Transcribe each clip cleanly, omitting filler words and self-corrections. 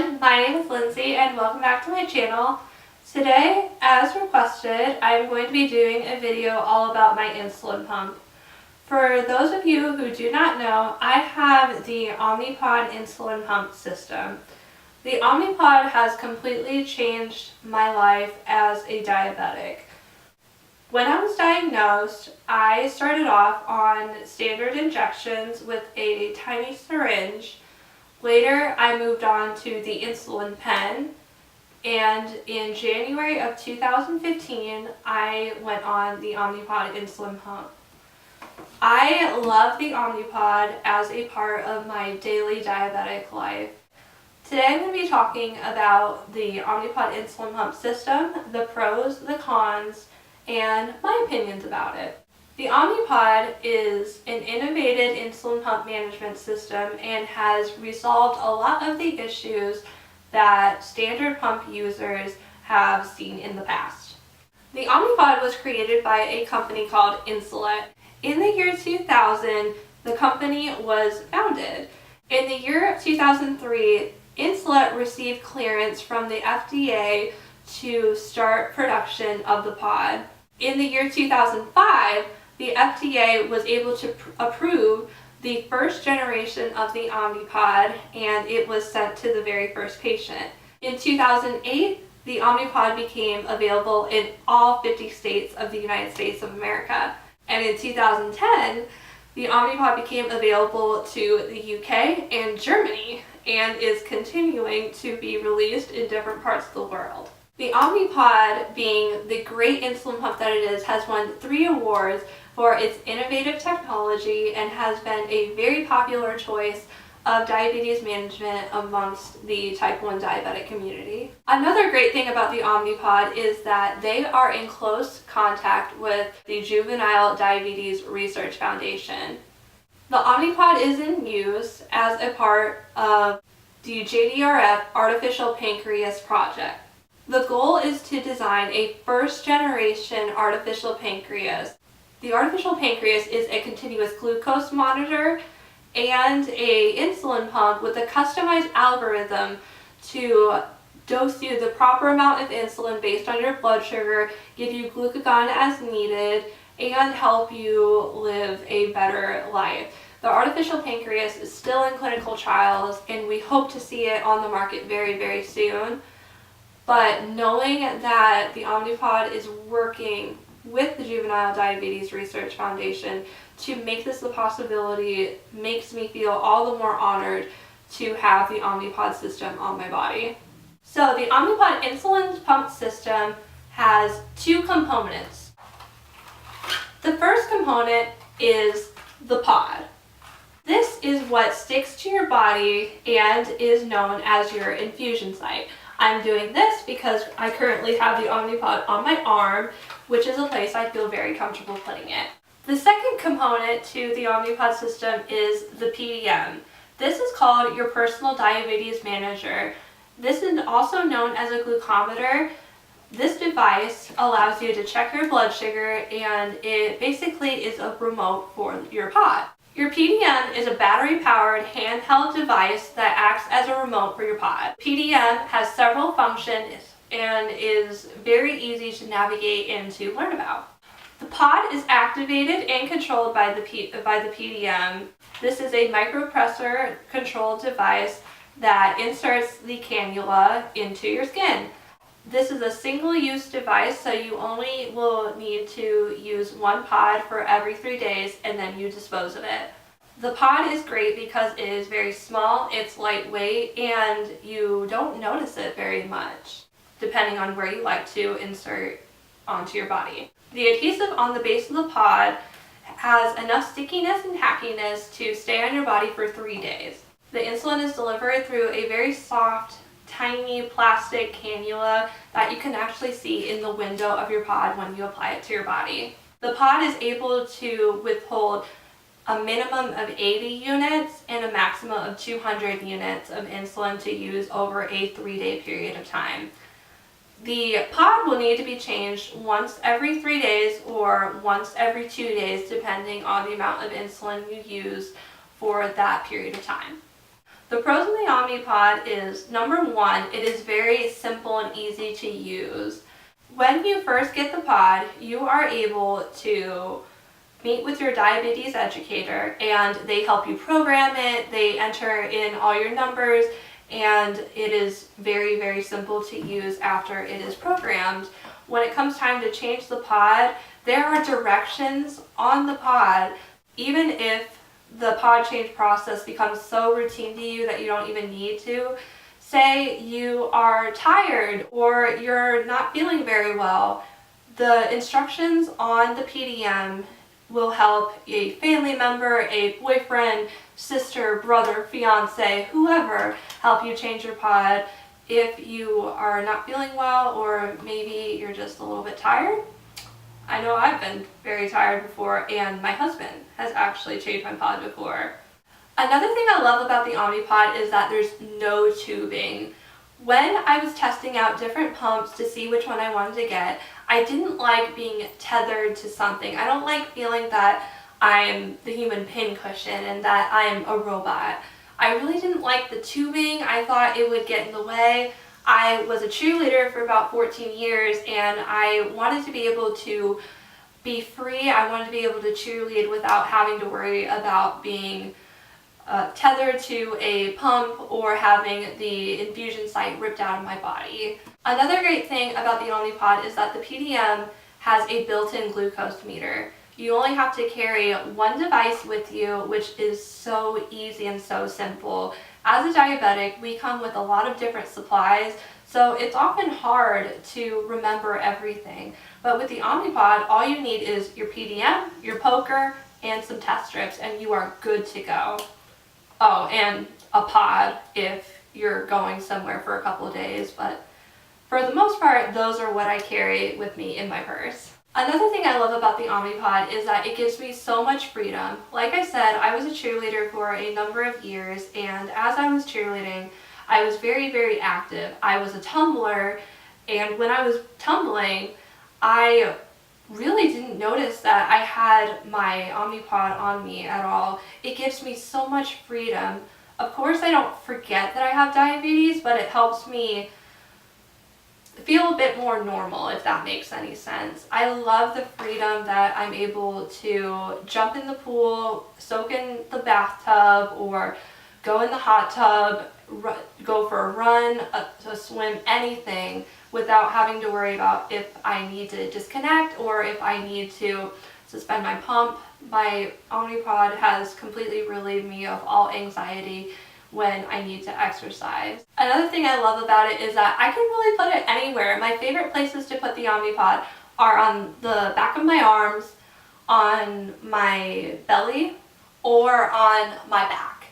everyone, my name is Lindsay and welcome back to my channel. Today, as requested, I'm going to be doing a video all about my insulin pump. For those of you who do not know, I have the Omnipod insulin pump system. The Omnipod has completely changed my life as a diabetic. When I was diagnosed, I started off on standard injections with a tiny syringe. Later, I moved on to the insulin pen, and in January of 2015, I went on the Omnipod insulin pump. I love the Omnipod as a part of my daily diabetic life. Today I'm going to be talking about the Omnipod insulin pump system, the pros, the cons, and my opinions about it. The Omnipod is an innovative insulin pump management system and has resolved a lot of the issues that standard pump users have seen in the past. The Omnipod was created by a company called Insulin. In the year 2000, the company was founded. In the year 2003, Insulin received clearance from the FDA to start production of the pod. In the year 2005, the FDA was able to approve the first generation of the Omnipod, and it was sent to the very first patient. In 2008, the Omnipod became available in all 50 states of the United States of America. And in 2010, the Omnipod became available to the UK and Germany and is continuing to be released in different parts of the world. The Omnipod, being the great insulin pump that it is, has won 3 awards for its innovative technology and has been a very popular choice of diabetes management amongst the type 1 diabetic community. Another great thing about the Omnipod is that they are in close contact with the Juvenile Diabetes Research Foundation. The Omnipod is in use as a part of the JDRF Artificial Pancreas Project. The goal is to design a first-generation artificial pancreas. The artificial pancreas is a continuous glucose monitor and an insulin pump with a customized algorithm to dose you the proper amount of insulin based on your blood sugar, give you glucagon as needed, and help you live a better life. The artificial pancreas is still in clinical trials, and we hope to see it on the market very, very soon. But knowing that the Omnipod is working with the Juvenile Diabetes Research Foundation to make this a possibility makes me feel all the more honored to have the Omnipod system on my body. So the Omnipod insulin pump system has 2 components. The first component is the pod. This is what sticks to your body and is known as your infusion site. I'm doing this because I currently have the Omnipod on my arm, which is a place I feel very comfortable putting it. The second component to the Omnipod system is the PDM. This is called your personal diabetes manager. This is also known as a glucometer. This device allows you to check your blood sugar, and it basically is a remote for your pod. Your PDM is a battery-powered handheld device that acts as a remote for your pod. PDM has several functions and is very easy to navigate and to learn about. The pod is activated and controlled by the PDM. This is a micropressor controlled device that inserts the cannula into your skin. This is a single-use device, so you only will need to use 1 pod for every 3 days, and then you dispose of it. The pod is great because it is very small, it's lightweight, and you don't notice it very much, depending on where you like to insert onto your body. The adhesive on the base of the pod has enough stickiness and tackiness to stay on your body for 3 days. The insulin is delivered through a very soft, tiny plastic cannula that you can actually see in the window of your pod when you apply it to your body. The pod is able to withhold a minimum of 80 units and a maximum of 200 units of insulin to use over a 3-day period of time. The pod will need to be changed once every 3 days or once every 2 days, depending on the amount of insulin you use for that period of time. The pros of the Omnipod is, number one, it is very simple and easy to use. When you first get the pod, you are able to meet with your diabetes educator and they help you program it. They enter in all your numbers and it is very, very simple to use after it is programmed. When it comes time to change the pod, there are directions on the pod. Even if the pod change process becomes so routine to you that you don't even need to, say you are tired or you're not feeling very well, the instructions on the PDM will help a family member, a boyfriend, sister, brother, fiance, whoever, help you change your pod if you are not feeling well or maybe you're just a little bit tired. I know I've been very tired before, and my husband has actually changed my pod before. Another thing I love about the Omnipod is that there's no tubing. When I was testing out different pumps to see which one I wanted to get, I didn't like being tethered to something. I don't like feeling that I'm the human pincushion and that I'm a robot. I really didn't like the tubing. I thought it would get in the way. I was a cheerleader for about 14 years and I wanted to be able to be free. I wanted to be able to cheerlead without having to worry about being tethered to a pump or having the infusion site ripped out of my body. Another great thing about the Omnipod is that the PDM has a built-in glucose meter. You only have to carry one device with you, which is so easy and so simple. As a diabetic, we come with a lot of different supplies, so it's often hard to remember everything. But with the Omnipod, all you need is your PDM, your poker, and some test strips, and you are good to go. Oh, and a pod if you're going somewhere for a couple of days, but for the most part, those are what I carry with me in my purse. Another thing I love about the Omnipod is that it gives me so much freedom. Like I said, I was a cheerleader for a number of years, and as I was cheerleading, I was very, very active. I was a tumbler, and when I was tumbling, I really didn't notice that I had my Omnipod on me at all. It gives me so much freedom. Of course, I don't forget that I have diabetes, but it helps me feel a bit more normal, if that makes any sense. I love the freedom that I'm able to jump in the pool, soak in the bathtub, or go in the hot tub, go for a run, a swim, anything, without having to worry about if I need to disconnect or if I need to suspend my pump. My Omnipod has completely relieved me of all anxiety when I need to exercise. Another thing I love about it is that I can really put it anywhere. My favorite places to put the Omnipod are on the back of my arms, on my belly, or on my back.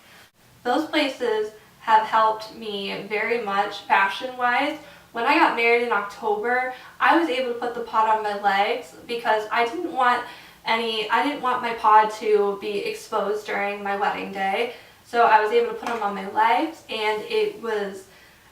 Those places have helped me very much fashion-wise. When I got married in October, I was able to put the pod on my legs because I didn't want my pod to be exposed during my wedding day. So I was able to put them on my legs, and it was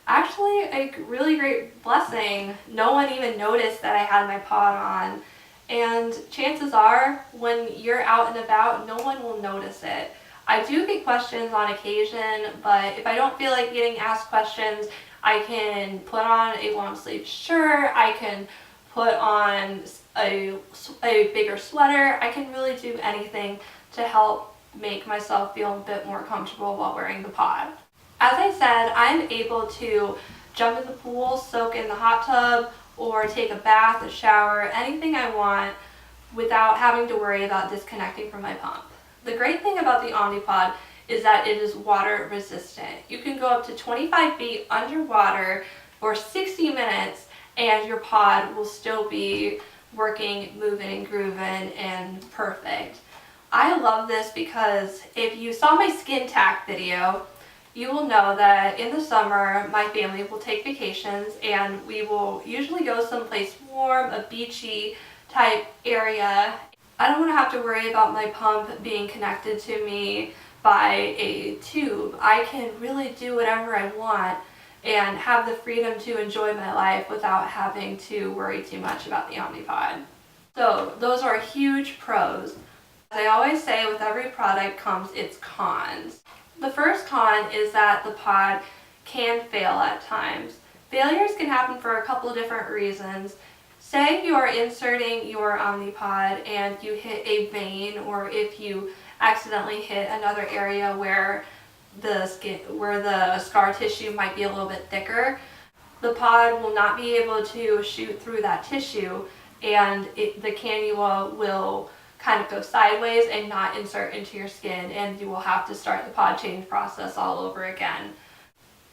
actually a really great blessing. No one even noticed that I had my pod on. And chances are, when you're out and about, no one will notice it. I do get questions on occasion, but if I don't feel like getting asked questions, I can put on a long sleeve shirt, I can put on a bigger sweater. I can really do anything to help make myself feel a bit more comfortable while wearing the pod. As I said, I'm able to jump in the pool, soak in the hot tub, or take a bath, a shower, anything I want without having to worry about disconnecting from my pump. The great thing about the Omnipod is that it is water resistant. You can go up to 25 feet underwater for 60 minutes and your pod will still be working, moving, and grooving, and perfect. I love this because if you saw my Skin Tac video, you will know that in the summer my family will take vacations and we will usually go someplace warm, a beachy type area. I don't want to have to worry about my pump being connected to me by a tube. I can really do whatever I want and have the freedom to enjoy my life without having to worry too much about the Omnipod. So those are huge pros. As I always say, with every product comes its cons. The first con is that the pod can fail at times. Failures can happen for a couple of different reasons. Say you are inserting your Omnipod and you hit a vein, or if you accidentally hit another area where the scar tissue might be a little bit thicker, the pod will not be able to shoot through that tissue, and the cannula will kind of go sideways and not insert into your skin, and you will have to start the pod change process all over again.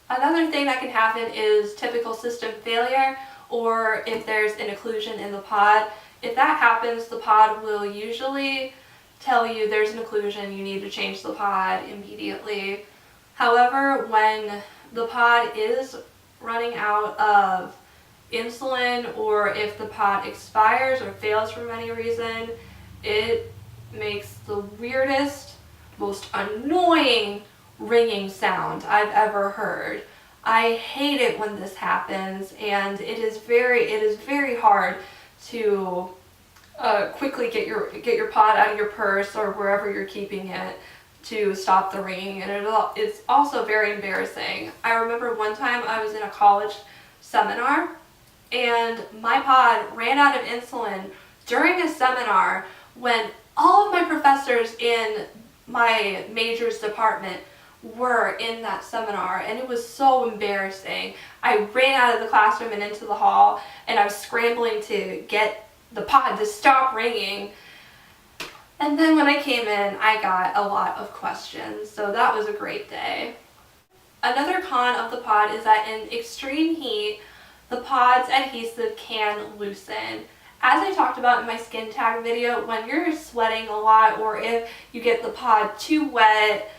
Another thing that can happen is typical system failure, or if there's an occlusion in the pod. If that happens, the pod will usually tell you there's an occlusion, you need to change the pod immediately. However, when the pod is running out of insulin, or if the pod expires or fails for any reason, it makes the weirdest, most annoying ringing sound I've ever heard. I hate it when this happens, and it is very hard to quickly get your pod out of your purse or wherever you're keeping it to stop the ringing, and it's also very embarrassing. I remember one time I was in a college seminar and my pod ran out of insulin during a seminar when all of my professors in my major's department were in that seminar, and it was so embarrassing. I ran out of the classroom and into the hall, and I was scrambling to get the pod to stop ringing. And then when I came in, I got a lot of questions, so that was a great day. Another con of the pod is that in extreme heat, the pod's adhesive can loosen. As I talked about in my Skin Tac video, when you're sweating a lot, or if you get the pod too wet,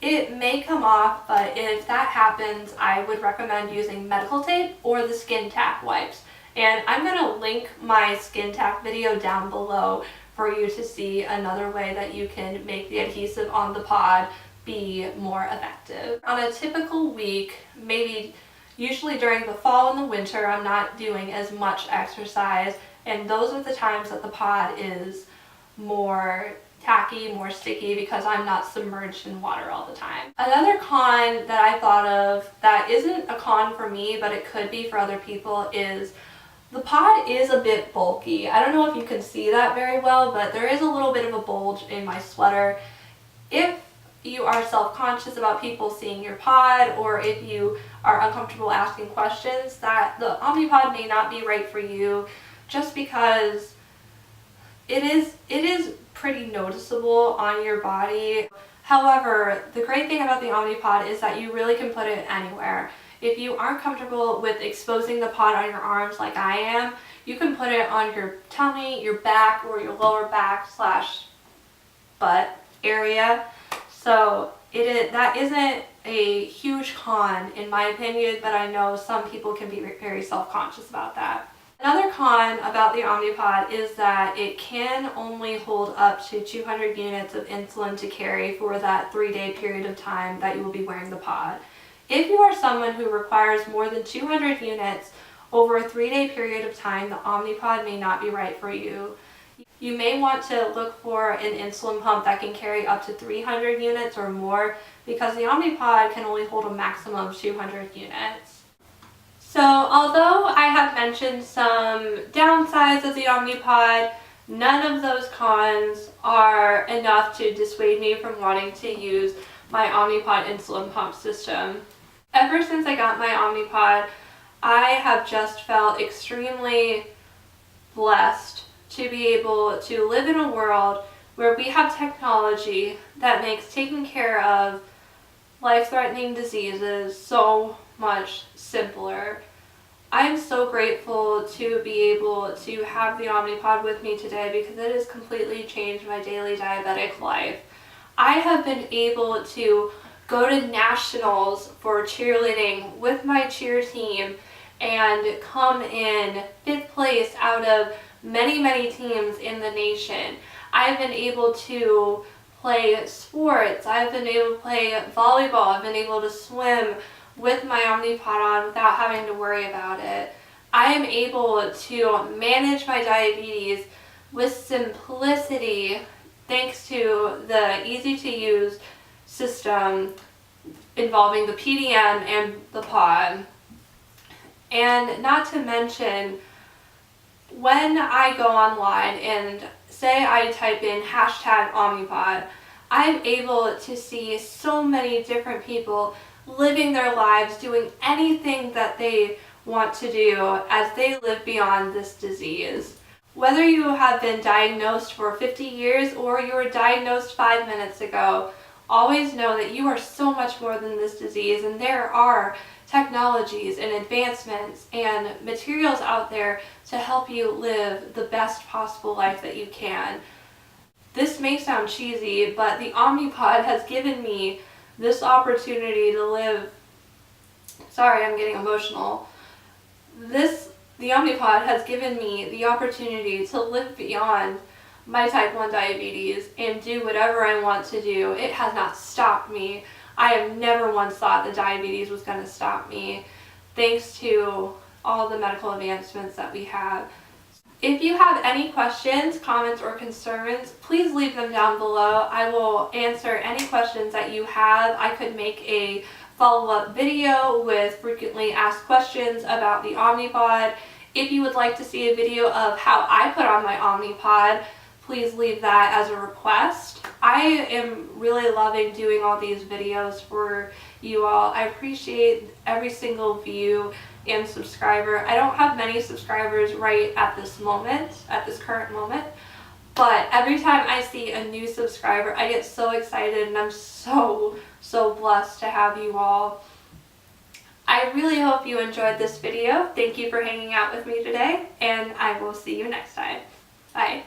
it may come off, but if that happens, I would recommend using medical tape or the Skin Tac wipes. And I'm going to link my Skin Tac video down below for you to see another way that you can make the adhesive on the pod be more effective. On a typical week, usually during the fall and the winter, I'm not doing as much exercise, and those are the times that the pod is more tacky, more sticky, because I'm not submerged in water all the time. Another con that I thought of that isn't a con for me, but it could be for other people, is the pod is a bit bulky. I don't know if you can see that very well, but there is a little bit of a bulge in my sweater. If you are self-conscious about people seeing your pod, or if you are uncomfortable asking questions, that the Omnipod may not be right for you, just because it is pretty noticeable on your body. However, the great thing about the Omnipod is that you really can put it anywhere. If you aren't comfortable with exposing the pod on your arms like I am, you can put it on your tummy, your back, or your lower back / butt area. So that isn't a huge con in my opinion, but I know some people can be very self-conscious about that. Another con about the Omnipod is that it can only hold up to 200 units of insulin to carry for that 3-day period of time that you will be wearing the pod. If you are someone who requires more than 200 units over a 3-day period of time, the Omnipod may not be right for you. You may want to look for an insulin pump that can carry up to 300 units or more, because the Omnipod can only hold a maximum of 200 units. So although I have mentioned some downsides of the Omnipod, none of those cons are enough to dissuade me from wanting to use my Omnipod insulin pump system. Ever since I got my Omnipod, I have just felt extremely blessed to be able to live in a world where we have technology that makes taking care of life-threatening diseases so much simpler. I'm so grateful to be able to have the Omnipod with me today, because it has completely changed my daily diabetic life. I have been able to go to nationals for cheerleading with my cheer team and come in 5th place out of many teams in the nation. I've been able to play sports. I've been able to play volleyball. I've been able to swim with my Omnipod on without having to worry about it. I am able to manage my diabetes with simplicity thanks to the easy to use system involving the PDM and the pod. And not to mention, when I go online and say I type in hashtag Omnipod, I'm able to see so many different people living their lives, doing anything that they want to do as they live beyond this disease. Whether you have been diagnosed for 50 years or you were diagnosed 5 minutes ago, always know that you are so much more than this disease, and there are technologies and advancements and materials out there to help you live the best possible life that you can. This may sound cheesy, but the Omnipod has given me this opportunity to live. Sorry, I'm getting emotional. The Omnipod has given me the opportunity to live beyond my type 1 diabetes and do whatever I want to do. It has not stopped me. I have never once thought that diabetes was going to stop me, thanks to all the medical advancements that we have. If you have any questions, comments, or concerns, please leave them down below. I will answer any questions that you have. I could make a follow-up video with frequently asked questions about the Omnipod. If you would like to see a video of how I put on my Omnipod, please leave that as a request. I am really loving doing all these videos for you all. I appreciate every single view and subscriber. I don't have many subscribers right at this moment, at this current moment, but every time I see a new subscriber, I get so excited, and I'm so blessed to have you all. I really hope you enjoyed this video. Thank you for hanging out with me today, and I will see you next time. Bye.